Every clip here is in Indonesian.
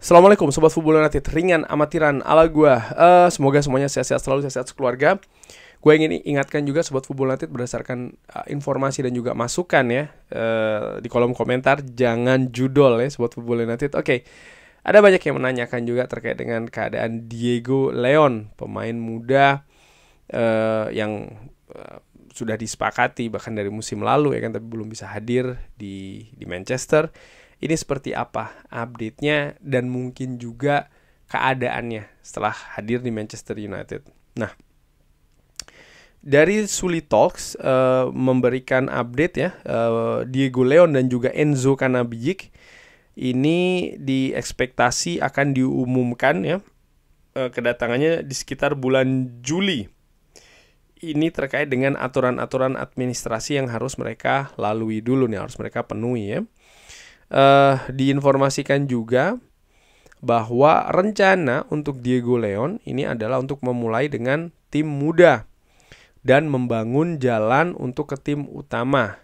Assalamualaikum Sobat Football United, ringan amatiran ala gua. Semoga semuanya sehat-sehat selalu, sehat-sehat sekeluarga. Gue ingin ingatkan juga Sobat Football United berdasarkan informasi dan juga masukan ya di kolom komentar. Jangan judol ya Sobat Football United. Oke, ada banyak yang menanyakan juga terkait dengan keadaan Diego Leon, pemain muda yang sudah disepakati bahkan dari musim lalu ya kan, tapi belum bisa hadir di Manchester. Ini seperti apa update-nya dan mungkin juga keadaannya setelah hadir di Manchester United. Nah, dari Suli Talks memberikan update ya, Diego Leon dan juga Enzo Cannabijik ini diekspektasi akan diumumkan ya, kedatangannya di sekitar bulan Juli. Ini terkait dengan aturan-aturan administrasi yang harus mereka lalui dulu nih, harus mereka penuhi ya. Diinformasikan juga bahwa rencana untuk Diego Leon ini adalah untuk memulai dengan tim muda dan membangun jalan untuk ke tim utama.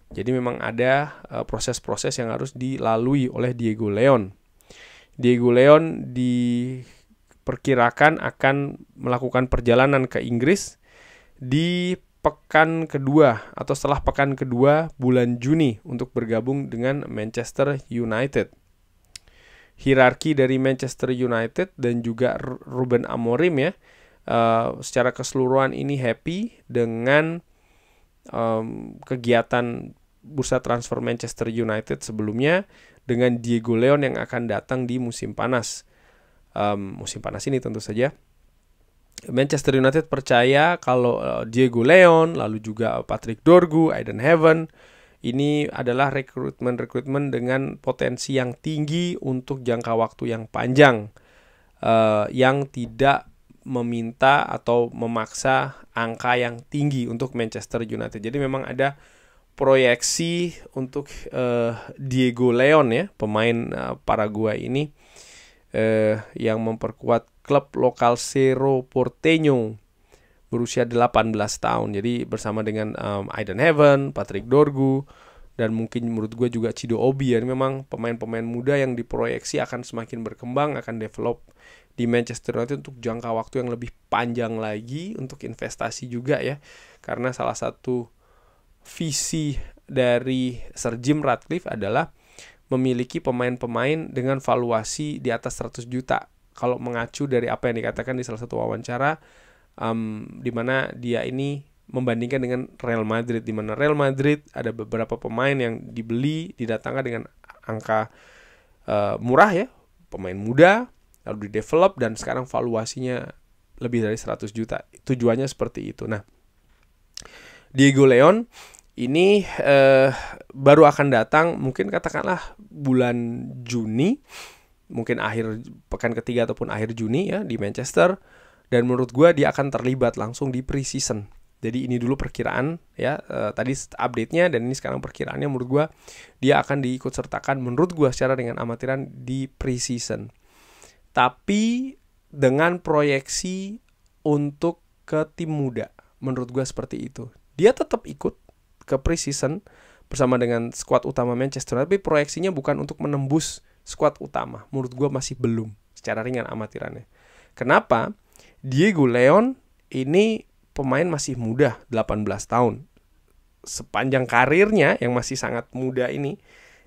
Jadi memang ada proses-proses yang harus dilalui oleh Diego Leon. Diego Leon diperkirakan akan melakukan perjalanan ke Inggris di pekan kedua atau setelah pekan kedua bulan Juni untuk bergabung dengan Manchester United. Hierarki dari Manchester United dan juga Ruben Amorim ya, secara keseluruhan ini happy dengan kegiatan bursa transfer Manchester United sebelumnya dengan Diego Leon yang akan datang di musim panas. Musim panas ini tentu saja Manchester United percaya kalau Diego Leon, lalu juga Patrick Dorgu, Aiden Heaven, ini adalah rekrutmen dengan potensi yang tinggi untuk jangka waktu yang panjang, yang tidak meminta atau memaksa angka yang tinggi untuk Manchester United. Jadi memang ada proyeksi untuk Diego Leon ya, pemain Paraguay ini, yang memperkuat klub lokal Cerro Porteño berusia 18 tahun. Jadi bersama dengan Aiden Heaven, Patrick Dorgu, dan mungkin menurut gue juga Chido Obi ya. Memang pemain-pemain muda yang diproyeksi akan semakin berkembang, akan develop di Manchester United untuk jangka waktu yang lebih panjang lagi, untuk investasi juga ya. Karena salah satu visi dari Sir Jim Ratcliffe adalah memiliki pemain-pemain dengan valuasi di atas 100 juta. Kalau mengacu dari apa yang dikatakan di salah satu wawancara, di mana dia ini membandingkan dengan Real Madrid, di mana Real Madrid ada beberapa pemain yang dibeli, didatangkan dengan angka murah ya, pemain muda, lalu di-develop dan sekarang valuasinya lebih dari 100 juta. Tujuannya seperti itu. Nah, Diego Leon ini baru akan datang mungkin katakanlah bulan Juni, mungkin akhir pekan ketiga ataupun akhir Juni ya di Manchester, dan menurut gue dia akan terlibat langsung di pre-season. Jadi ini dulu perkiraan ya, tadi update-nya dan ini sekarang perkiraannya. Menurut gue dia akan diikut sertakan menurut gue secara dengan amatiran di pre-season, tapi dengan proyeksi untuk ke tim muda. Menurut gue seperti itu. Dia tetap ikut ke pre-season bersama dengan skuad utama Manchester, tapi proyeksinya bukan untuk menembus skuad utama. Menurut gue masih belum secara ringan amatirannya. Kenapa? Diego Leon ini pemain masih muda, 18 tahun. Sepanjang karirnya yang masih sangat muda ini,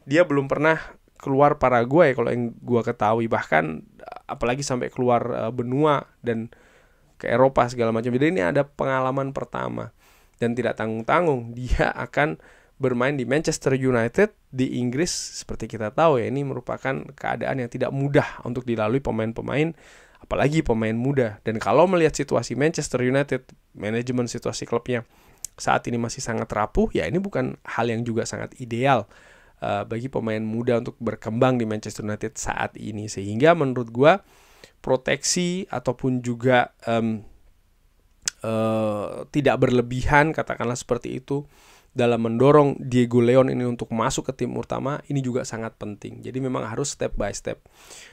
dia belum pernah keluar Paraguay kalau yang gue ketahui. Bahkan apalagi sampai keluar benua dan ke Eropa segala macam. Jadi ini ada pengalaman pertama. Dan tidak tanggung-tanggung dia akan bermain di Manchester United di Inggris. Seperti kita tahu ya, ini merupakan keadaan yang tidak mudah untuk dilalui pemain-pemain, apalagi pemain muda. Dan kalau melihat situasi Manchester United, manajemen situasi klubnya saat ini masih sangat rapuh, ya ini bukan hal yang juga sangat ideal bagi pemain muda untuk berkembang di Manchester United saat ini. Sehingga menurut gua proteksi ataupun juga tidak berlebihan, katakanlah seperti itu, dalam mendorong Diego Leon ini untuk masuk ke tim utama, ini juga sangat penting. Jadi memang harus step by step.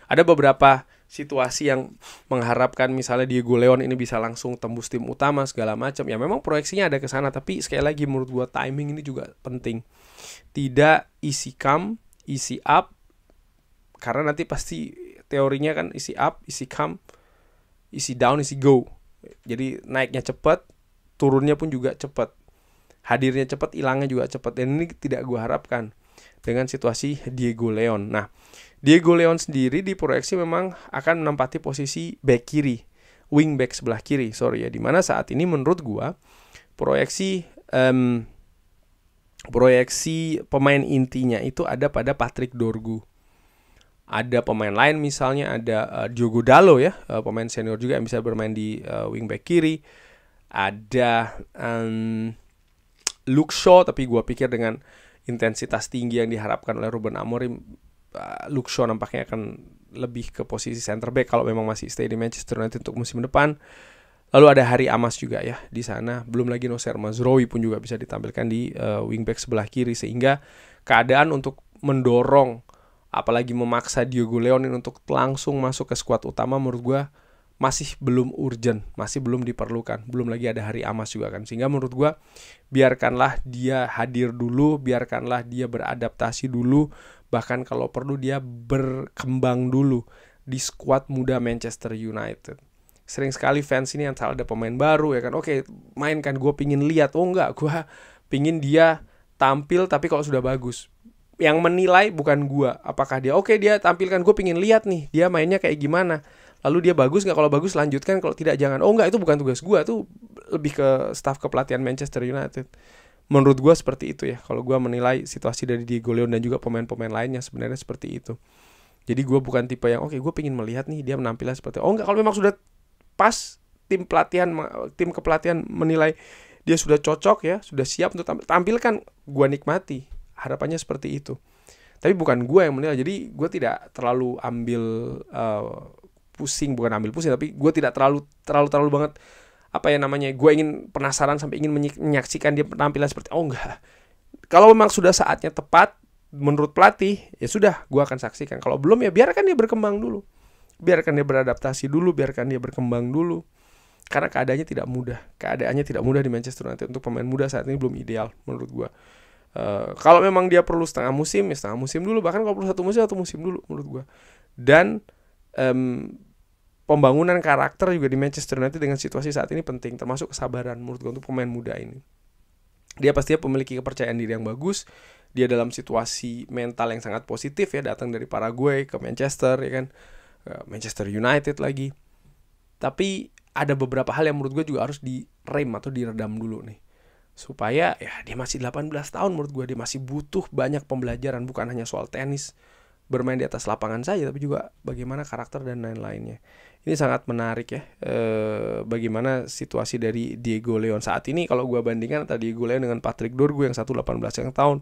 Ada beberapa situasi yang mengharapkan misalnya Diego Leon ini bisa langsung tembus tim utama segala macam. Ya memang proyeksinya ada ke sana, tapi sekali lagi menurut gua timing ini juga penting. Tidak easy come, easy up, karena nanti pasti teorinya kan easy up, easy come, easy down, easy go. Jadi naiknya cepat, turunnya pun juga cepat. Hadirnya cepat, hilangnya juga cepat. Dan ini tidak gue harapkan dengan situasi Diego Leon. Nah, Diego Leon sendiri diproyeksi memang akan menempati posisi back kiri, wing back sebelah kiri, dimana saat ini menurut gue proyeksi pemain intinya itu ada pada Patrick Dorgu. Ada pemain lain misalnya ada Diogo Dalot ya, pemain senior juga yang bisa bermain di wingback kiri. Ada Luke Shaw, tapi gue pikir dengan intensitas tinggi yang diharapkan oleh Ruben Amorim, Luke Shaw nampaknya akan lebih ke posisi center back kalau memang masih stay di Manchester United untuk musim depan. Lalu ada Harry Amas juga ya di sana. Belum lagi Nocer Mazraoui pun juga bisa ditampilkan di wingback sebelah kiri, sehingga keadaan untuk mendorong apalagi memaksa Diego Leon untuk langsung masuk ke skuad utama menurut gue masih belum urgent, masih belum diperlukan. Belum lagi ada Harry Amas juga kan. Sehingga menurut gue biarkanlah dia hadir dulu, biarkanlah dia beradaptasi dulu, bahkan kalau perlu dia berkembang dulu di skuad muda Manchester United. Sering sekali fans ini yang salah ada pemain baru ya kan. Oke, mainkan, gue pingin lihat. Oh enggak, gue pingin dia tampil tapi kalau sudah bagus. Yang menilai bukan gue, apakah dia oke dia tampilkan, gue pingin lihat nih dia mainnya kayak gimana, lalu dia bagus nggak, kalau bagus lanjutkan, kalau tidak jangan. Oh enggak, itu bukan tugas gue, itu lebih ke staf kepelatihan Manchester United. Menurut gue seperti itu ya, kalau gue menilai situasi dari Diego Leon dan juga pemain-pemain lainnya sebenarnya seperti itu. Jadi gue bukan tipe yang oke gue pingin melihat nih dia menampilkan seperti oh enggak, kalau memang sudah pas tim kepelatihan menilai dia sudah cocok ya, sudah siap untuk tampilkan, gue nikmati. Harapannya seperti itu. Tapi bukan gue yang menilai. Jadi gue tidak terlalu pusing, bukan ambil pusing, tapi gue tidak terlalu banget gue ingin penasaran sampai ingin menyaksikan dia penampilan seperti oh enggak. Kalau memang sudah saatnya tepat menurut pelatih, ya sudah, gue akan saksikan. Kalau belum ya biarkan dia berkembang dulu. Biarkan dia beradaptasi dulu, biarkan dia berkembang dulu. Karena keadaannya tidak mudah. Keadaannya tidak mudah di Manchester United untuk pemain muda saat ini, belum ideal menurut gue. Kalau memang dia perlu setengah musim, ya setengah musim dulu. Bahkan kalau perlu satu musim dulu menurut gue. Dan pembangunan karakter juga di Manchester United dengan situasi saat ini penting, termasuk kesabaran menurut gue untuk pemain muda ini. Dia pastinya memiliki kepercayaan diri yang bagus. Dia dalam situasi mental yang sangat positif ya, datang dari Paraguay ke Manchester ya kan, Manchester United lagi. Tapi ada beberapa hal yang menurut gue juga harus direm atau diredam dulu nih, supaya ya dia masih 18 tahun menurut gue, dia masih butuh banyak pembelajaran, bukan hanya soal tenis bermain di atas lapangan saja, tapi juga bagaimana karakter dan lain-lainnya. Ini sangat menarik ya, bagaimana situasi dari Diego Leon saat ini. Kalau gue bandingkan antara Diego Leon dengan Patrick Dorgu, yang satu 18 tahun,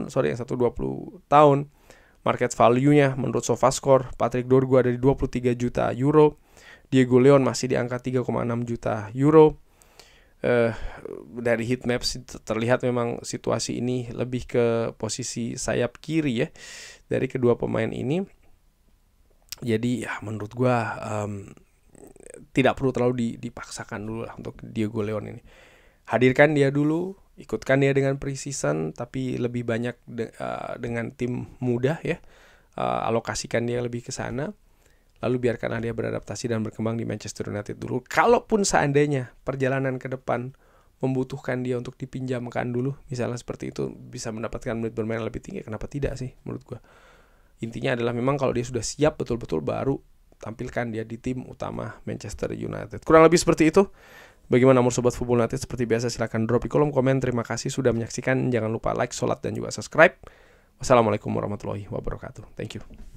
yang satu 20 tahun. Market value-nya menurut SofaScore, Patrick Dorgu ada di 23 juta euro, Diego Leon masih di angka 3,6 juta euro. Dari heatmaps terlihat memang situasi ini lebih ke posisi sayap kiri ya dari kedua pemain ini. Jadi ya menurut gue tidak perlu terlalu dipaksakan dulu lah untuk Diego Leon ini. Hadirkan dia dulu, ikutkan dia dengan pre-season, tapi lebih banyak dengan tim muda ya. Alokasikan dia lebih ke sana. Lalu biarkanlah dia beradaptasi dan berkembang di Manchester United dulu. Kalaupun seandainya perjalanan ke depan membutuhkan dia untuk dipinjamkan dulu, misalnya seperti itu, bisa mendapatkan menit bermain lebih tinggi, kenapa tidak sih menurut gue. Intinya adalah memang kalau dia sudah siap betul-betul baru tampilkan dia di tim utama Manchester United. Kurang lebih seperti itu. Bagaimana menurut Sobat Football United? Seperti biasa silahkan drop di kolom komen. Terima kasih sudah menyaksikan. Jangan lupa like, sholat, dan juga subscribe. Wassalamualaikum warahmatullahi wabarakatuh. Thank you.